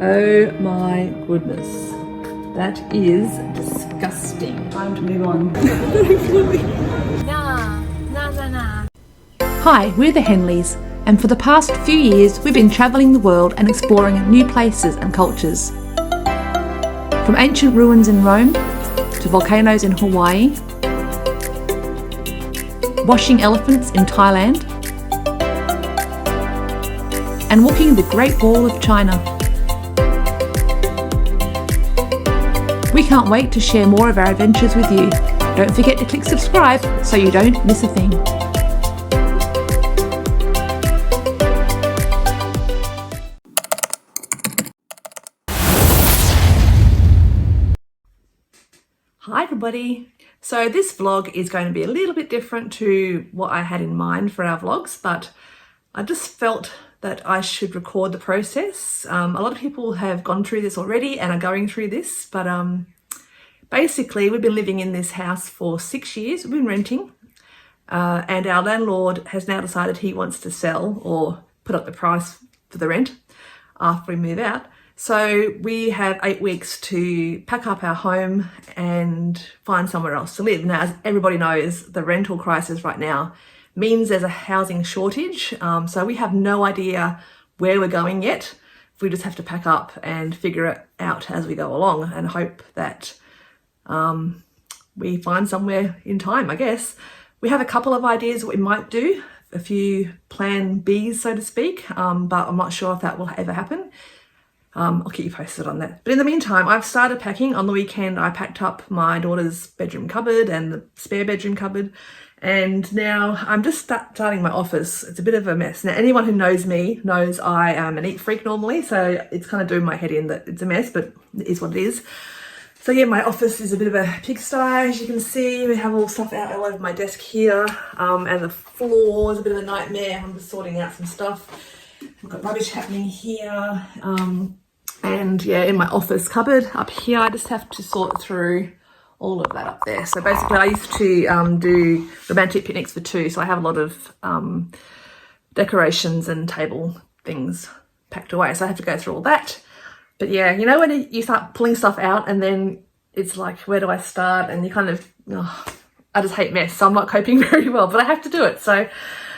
Oh my goodness. That is disgusting. Time to move on. Hi, we're the Henleys, and for the past few years we've been travelling the world and exploring new places and cultures. From ancient ruins in Rome to volcanoes in Hawaii, washing elephants in Thailand, and walking the Great Wall of China. We can't wait to share more of our adventures with you. Don't forget to click subscribe so you don't miss a thing. Hi everybody. So this vlog is going to be a little bit different to what I had in mind for our vlogs, but I just felt that I should record the process. A lot of people have gone through this already and are going through this, but basically we've been living in this house for 6 years. We've been renting and our landlord has now decided he wants to sell or put up the price for the rent after we move out. So we have 8 weeks to pack up our home and find somewhere else to live. Now, as everybody knows, the rental crisis right now means there's a housing shortage. So we have no idea where we're going yet. We just have to pack up and figure it out as we go along and hope that we find somewhere in time, I guess. We have a couple of ideas what we might do, a few plan Bs, so to speak, but I'm not sure if that will ever happen. I'll keep you posted on that. But in the meantime, I've started packing. On the weekend, I packed up my daughter's bedroom cupboard and the spare bedroom cupboard. And now I'm just starting my office. It's a bit of a mess. Now, anyone who knows me knows I am a neat freak normally. So it's kind of doing my head in that it's a mess, but it is what it is. So yeah, my office is a bit of a pigsty. As you can see, we have all stuff out all over my desk here. And the floor is a bit of a nightmare. I'm just sorting out some stuff. I've got rubbish happening here. And yeah, in my office cupboard up here, I just have to sort through all of that up there. So basically I used to do romantic picnics for two. So I have a lot of decorations and table things packed away. So I have to go through all that. But yeah, you know when you start pulling stuff out and then it's like, where do I start? And you kind of, I just hate mess. So I'm not coping very well, but I have to do it. So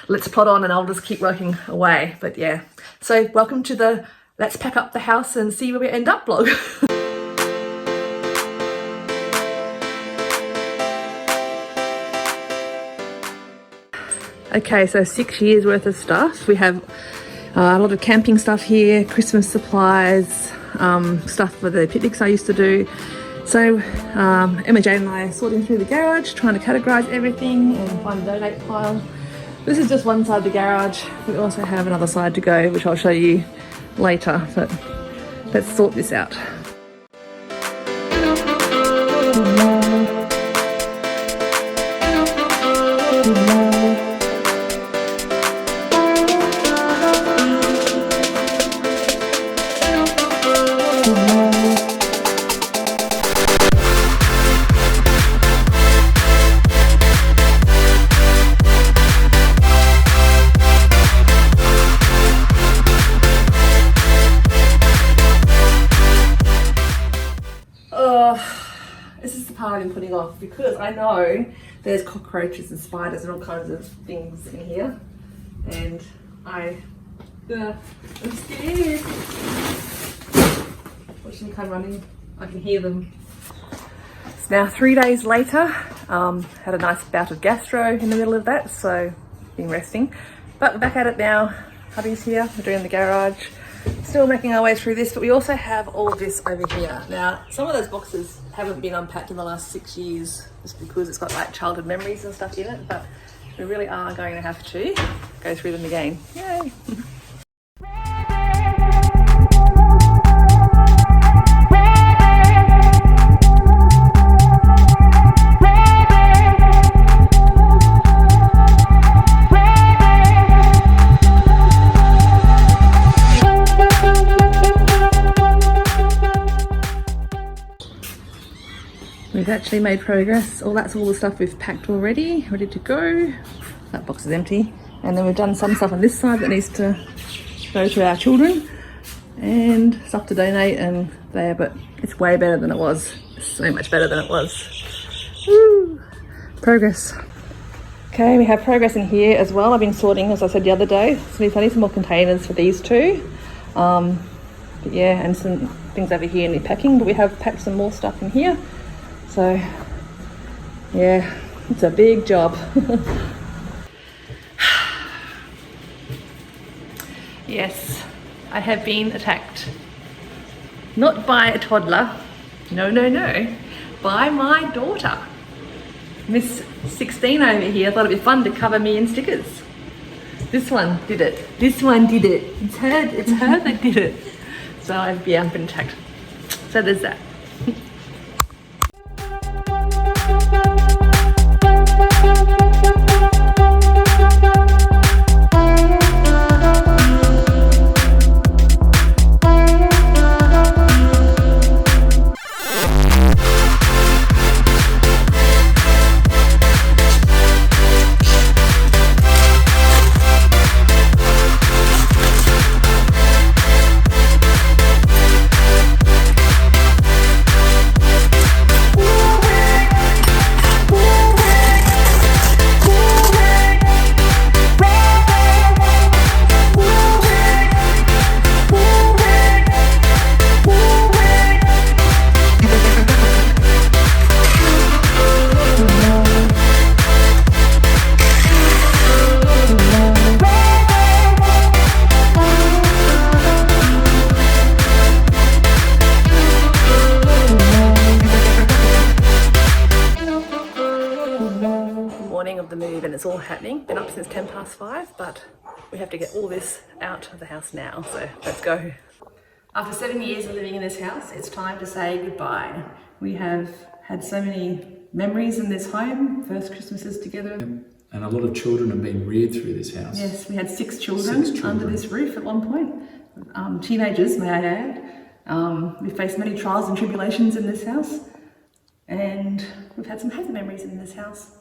let's plod on and I'll just keep working away. But yeah, so welcome to the let's pack up the house and see where we end up vlog. Okay, so 6 years worth of stuff. We have a lot of camping stuff here, Christmas supplies, stuff for the picnics I used to do. So Emma Jane and I are sorting through the garage, trying to categorise everything and find a donate pile. This is just one side of the garage. We also have another side to go, which I'll show you later, but let's sort this out. This is the part I've been putting off because I know there's cockroaches and spiders and all kinds of things in here, and I'm scared. Watching them come running, I can hear them. It's now 3 days later. Had a nice bout of gastro in the middle of that, so been resting. But we're back at it now. Hubby's here, we're doing the garage. Still making our way through this, but we also have all of this over here. Now, some of those boxes haven't been unpacked in the last 6 years just because it's got like childhood memories and stuff in it, but we really are going to have to go through them again. Yay! We've actually made progress. That's all the stuff we've packed already, ready to go. That box is empty. And then we've done some stuff on this side that needs to go to our children. and stuff to donate and there, but it's way better than it was. So much better than it was. Woo. Progress. Okay, we have progress in here as well. I've been sorting, as I said the other day, so I need some more containers for these two. But yeah, and some things over here in the packing, but we have packed some more stuff in here. So yeah, it's a big job. Yes, I have been attacked. Not by a toddler, no, by my daughter. Miss 16 over here thought it'd be fun to cover me in stickers. This one did it. This one did it. It's her that did it. So I've been attacked. So there's that. Of the move, and it's all happening. Been up since 5:10, but we have to get all this out of the house now, so let's go. After 7 years of living in this house, it's time to say goodbye. We have had so many memories in this home, first Christmases together. And a lot of children have been reared through this house. Yes, we had six children under this roof at one point. Teenagers, may I add. We faced many trials and tribulations in this house, and we've had some happy memories in this house.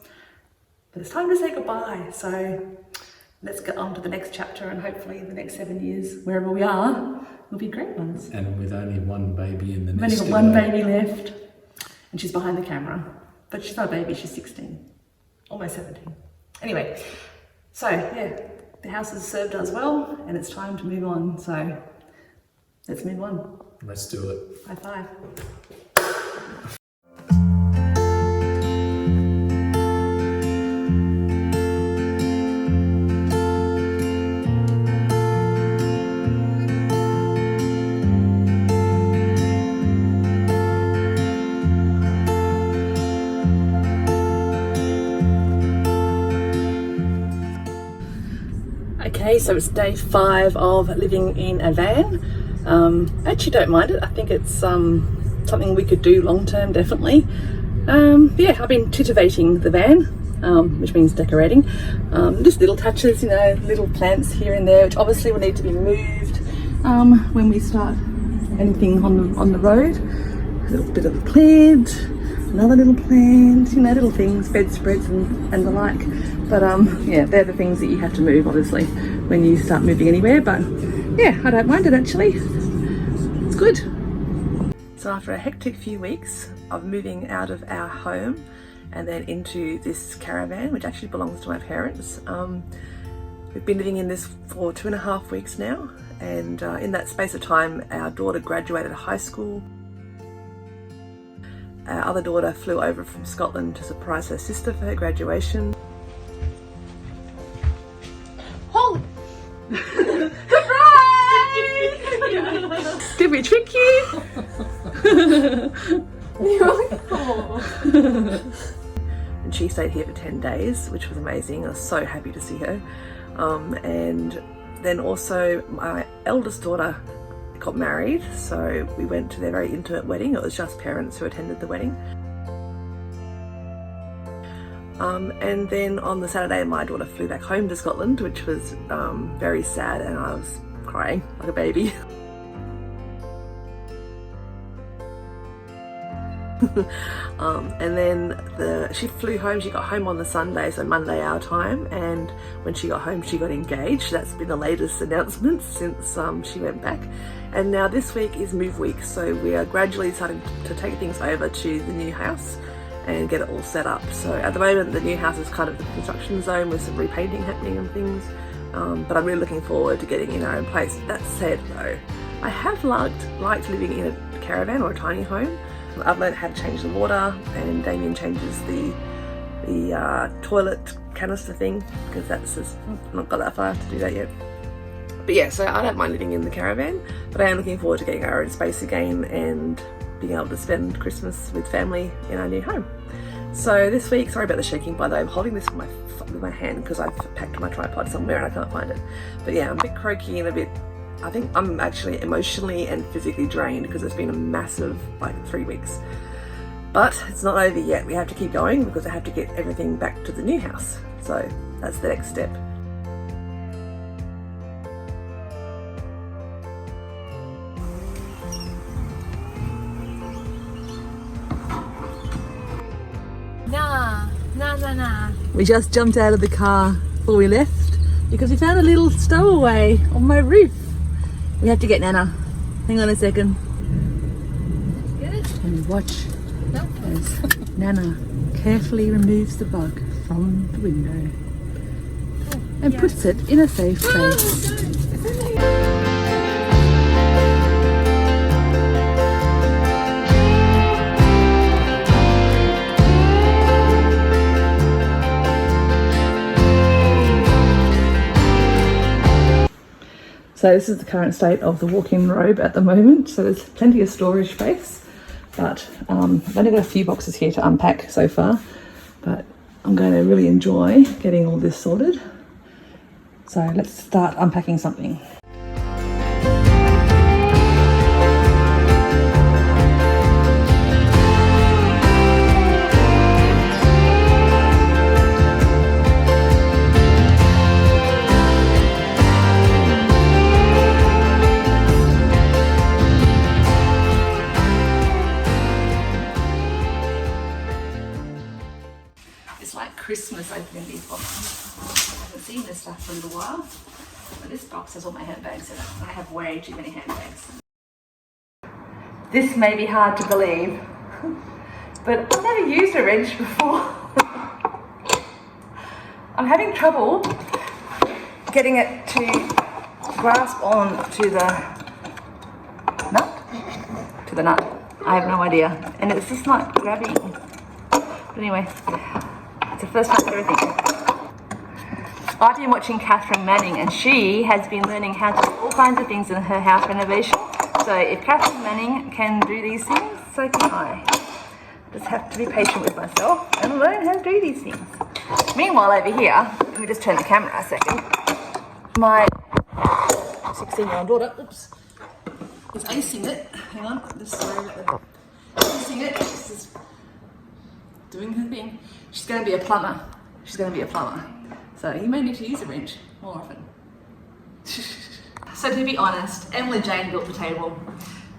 But it's time to say goodbye, so let's get on to the next chapter, and hopefully the next 7 years, wherever we are, will be great ones. And with only one baby in the nest. We've only got one baby left, and she's behind the camera. But she's not a baby, she's 16, almost 17. Anyway, so yeah, the house has served us well, and it's time to move on, so let's move on. Let's do it. High five. Okay, so it's day 5 of living in a van. I actually don't mind it. I think it's something we could do long term, definitely. Yeah, I've been titivating the van, which means decorating. Just little touches, you know, little plants here and there, which obviously will need to be moved when we start anything on the road. A little bit of a plant, another little plant, you know, little things, bedspreads and the like. But yeah, they're the things that you have to move, obviously, when you start moving anywhere. But yeah, I don't mind it actually. It's good. So after a hectic few weeks of moving out of our home and then into this caravan, which actually belongs to my parents, we've been living in this for 2.5 weeks now. And in that space of time, our daughter graduated high school. Our other daughter flew over from Scotland to surprise her sister for her graduation. Oh! Surprise! Did we trick you? And she stayed here for 10 days, which was amazing. I was so happy to see her. And then also my eldest daughter got married, so we went to their very intimate wedding. It was just parents who attended the wedding. And then on the Saturday, my daughter flew back home to Scotland, which was very sad, and I was crying like a baby. And then she flew home. She got home on the Sunday, so Monday our time, and when she got home she got engaged. That's been the latest announcement since she went back. And now this week is move week, so we are gradually starting to take things over to the new house and get it all set up. So at the moment the new house is kind of the construction zone with some repainting happening and things, but I'm really looking forward to getting in our own place. That said though, I have liked living in a caravan or a tiny home. I've learned how to change the water, and Damien changes the toilet canister thing, because that's just not got that far to do that yet. But yeah, so I don't mind living in the caravan, but I am looking forward to getting our own space again and being able to spend Christmas with family in our new home. So this week, sorry about the shaking by the way, I'm holding this with my hand because I've packed my tripod somewhere and I can't find it. But yeah, I'm a bit croaky and I think I'm actually emotionally and physically drained because it's been a massive 3 weeks. But it's not over yet. We have to keep going because I have to get everything back to the new house. So that's the next step. Nah. We just jumped out of the car before we left because we found a little stowaway on my roof. We have to get Nana. Hang on a second. Get it? And watch Nope. as Nana carefully removes the bug from the window and puts it in a safe place. So this is the current state of the walk-in robe at the moment. So there's plenty of storage space, but I've only got a few boxes here to unpack so far, but I'm going to really enjoy getting all this sorted. So let's start unpacking something. It's like Christmas opening these boxes. I haven't seen this stuff for a little while. But this box has all my handbags in it. I have way too many handbags. This may be hard to believe, but I've never used a wrench before. I'm having trouble getting it to grasp on to the nut. I have no idea. And it's just not grabbing. But anyway, it's the first time for everything. I've been watching Catherine Manning, and she has been learning how to do all kinds of things in her house renovation. So if Catherine Manning can do these things, so can I. Just have to be patient with myself and learn how to do these things. Meanwhile, over here, let me just turn the camera a second. My 16-year-old daughter, is acing it. Hang on, just sorry about that. Acing it. She's just doing her thing. She's going to be a plumber. So you may need to use a wrench more often. So to be honest, Emily Jane built the table.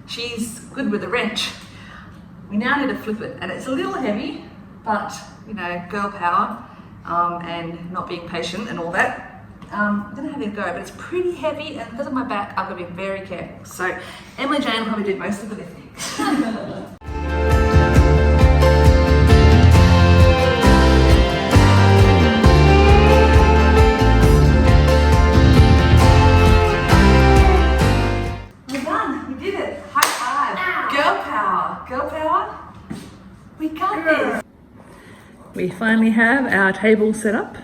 She's good with a wrench. We now need to flip it, and it's a little heavy, but you know, girl power and not being patient and all that. I don't know how to go, but it's pretty heavy, and because of my back, I've got to be very careful. So Emily Jane will probably do most of the lifting. We finally have our table set up.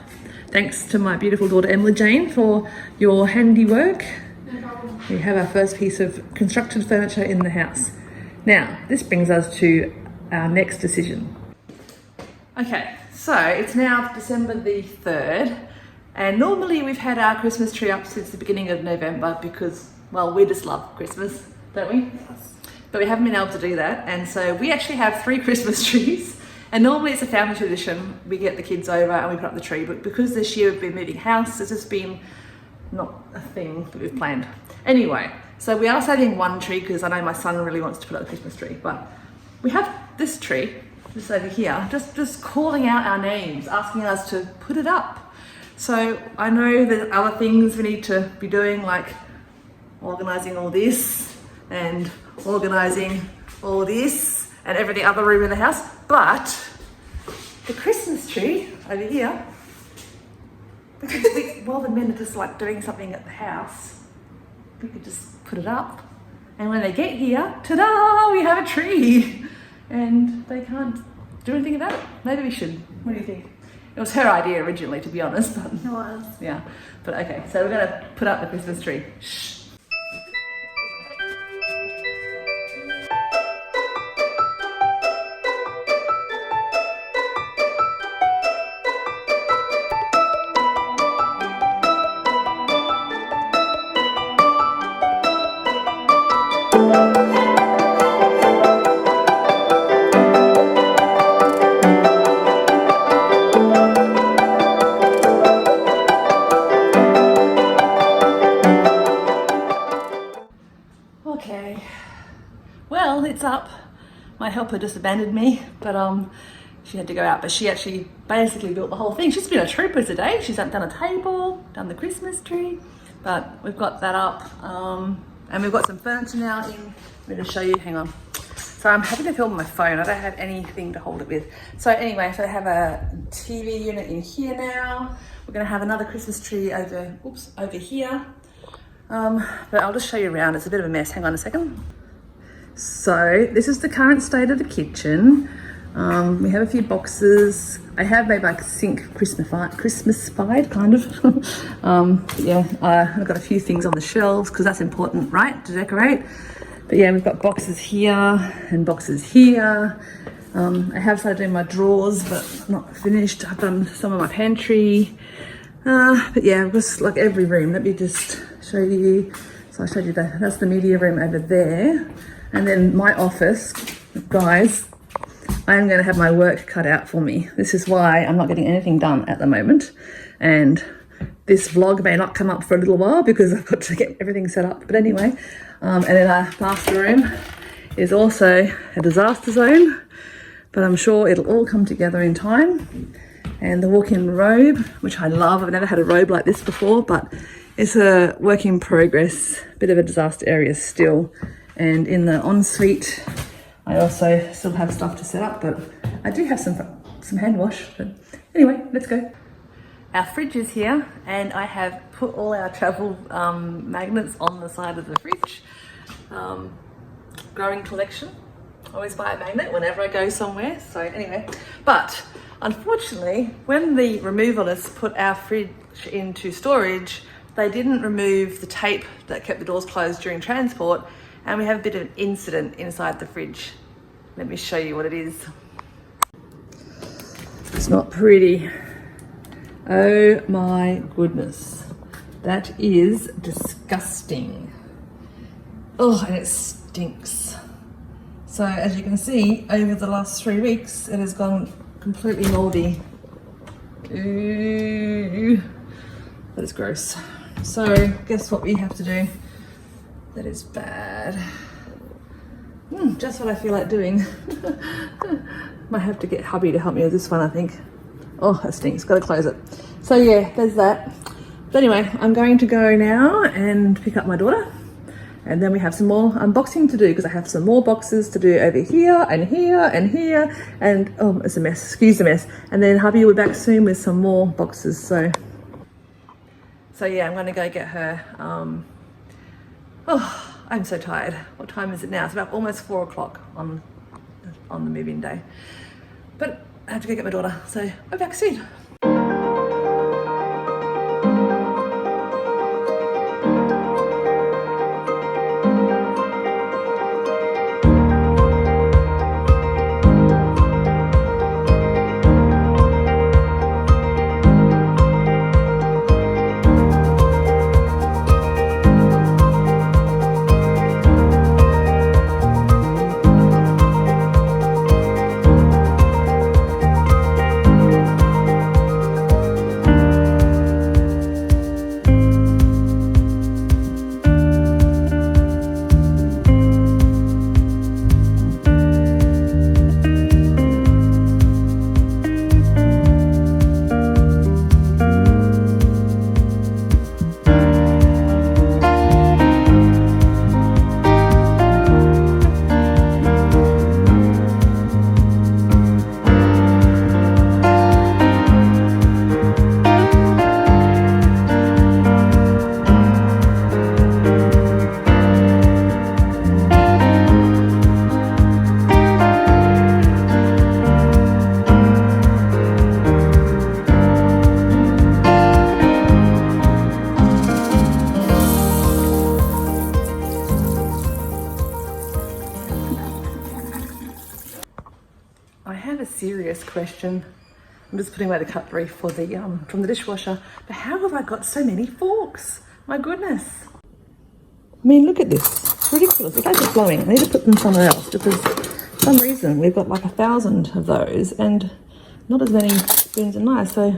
Thanks to my beautiful daughter Emily Jane for your handiwork. No problem. We have our first piece of constructed furniture in the house. Now, this brings us to our next decision. Okay, so it's now December the 3rd, and normally we've had our Christmas tree up since the beginning of November because, well, we just love Christmas, don't we? Yes. But we haven't been able to do that, and so we actually have 3 Christmas trees. And normally it's a family tradition. We get the kids over and we put up the tree, but because this year we've been moving house, it's just been not a thing that we've planned. Anyway, so we are saving one tree because I know my son really wants to put up a Christmas tree, but we have this tree, this over here, just calling out our names, asking us to put it up. So I know there's other things we need to be doing, like organising all this and organising all this and every other room in the house, but the Christmas tree over here, because while the men are just like doing something at the house, we could just put it up. And when they get here, ta-da, we have a tree. And they can't do anything about it. Maybe we should. What do you think? It was her idea originally, to be honest. But It was. yeah. But okay, so we're gonna put up the Christmas tree. Shh. Okay, well, it's up. My helper just abandoned me, but she had to go out. But she actually basically built the whole thing. She's been a trooper today. She's done a table, done the Christmas tree, but we've got that up. And we've got some furniture now in. Let me just show you, hang on. So I'm having to film my phone. I don't have anything to hold it with. So anyway, so I have a TV unit in here now. We're gonna have another Christmas tree over here. But I'll just show you around. It's a bit of a mess. Hang on a second. So this is the current state of the kitchen. We have a few boxes. I have made like sink Christmas-fied kind of. Yeah, I've got a few things on the shelves because that's important, right, to decorate. But yeah, we've got boxes here and boxes here. I have started doing my drawers, but not finished. I've done some of my pantry. But yeah, just like every room. Let me just show you. So I showed you that. That's the media room over there. And then my office, guys, I'm going to have my work cut out for me. This is why I'm not getting anything done at the moment. And this vlog may not come up for a little while because I've got to get everything set up. But anyway, and then our master room is also a disaster zone, but I'm sure it'll all come together in time. And the walk-in robe, which I love. I've never had a robe like this before, but it's a work in progress, bit of a disaster area still. And in the ensuite, I also still have stuff to set up, but I do have some hand wash. But anyway, let's go. Our fridge is here, and I have put all our travel magnets on the side of the fridge. Growing collection. I always buy a magnet whenever I go somewhere. So anyway, but unfortunately, when the removalists put our fridge into storage, they didn't remove the tape that kept the doors closed during transport, and we have a bit of an incident inside the fridge. Let me show you what it is. It's not pretty. Oh my goodness. That is disgusting. Oh, and it stinks. So as you can see, over the last 3 weeks, it has gone completely moldy. Ooh, that is gross. So guess what we have to do? That is bad. Just what I feel like doing. Might have to get hubby to help me with this one, I think. Oh, that stinks. Got to close it. So yeah, there's that. But anyway, I'm going to go now and pick up my daughter. And then we have some more unboxing to do because I have some more boxes to do over here and here and here. And oh, it's a mess. Excuse the mess. And then hubby will be back soon with some more boxes. So yeah, I'm going to go get her. Oh, I'm so tired. What time is it now? It's about almost 4 o'clock on the move-in day. But I have to go get my daughter. So I'll be back soon. serious question. I'm just putting away the cutlery for the from the dishwasher. But how have I got so many forks? My goodness. I mean, look at this. It's ridiculous. The days are flowing. I need to put them somewhere else because for some reason we've got like 1,000 of those and not as many spoons and knives. So,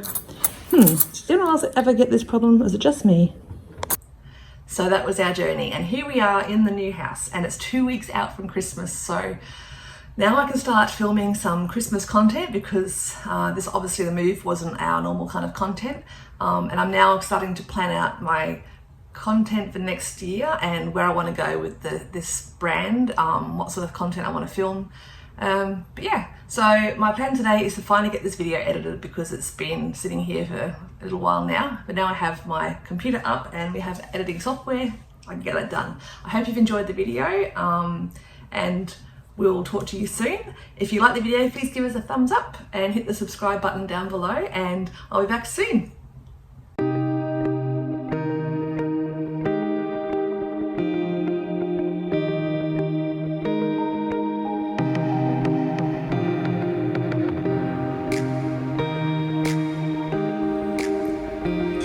did anyone else ever get this problem? Is it just me? So that was our journey, and here we are in the new house, and it's 2 weeks out from Christmas. So now I can start filming some Christmas content because this obviously the move wasn't our normal kind of content, and I'm now starting to plan out my content for next year and where I want to go with this brand, what sort of content I want to film. But yeah, so my plan today is to finally get this video edited because it's been sitting here for a little while now, but now I have my computer up and we have editing software. I can get that done. I hope you've enjoyed the video, and we'll talk to you soon. If you like the video, please give us a thumbs up and hit the subscribe button down below, and I'll be back soon.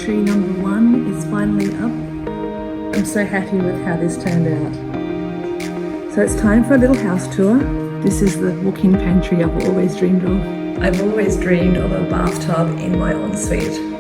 Tree number 1 is finally up. I'm so happy with how this turned out. So it's time for a little house tour. This is the walk-in pantry I've always dreamed of. I've always dreamed of a bathtub in my ensuite.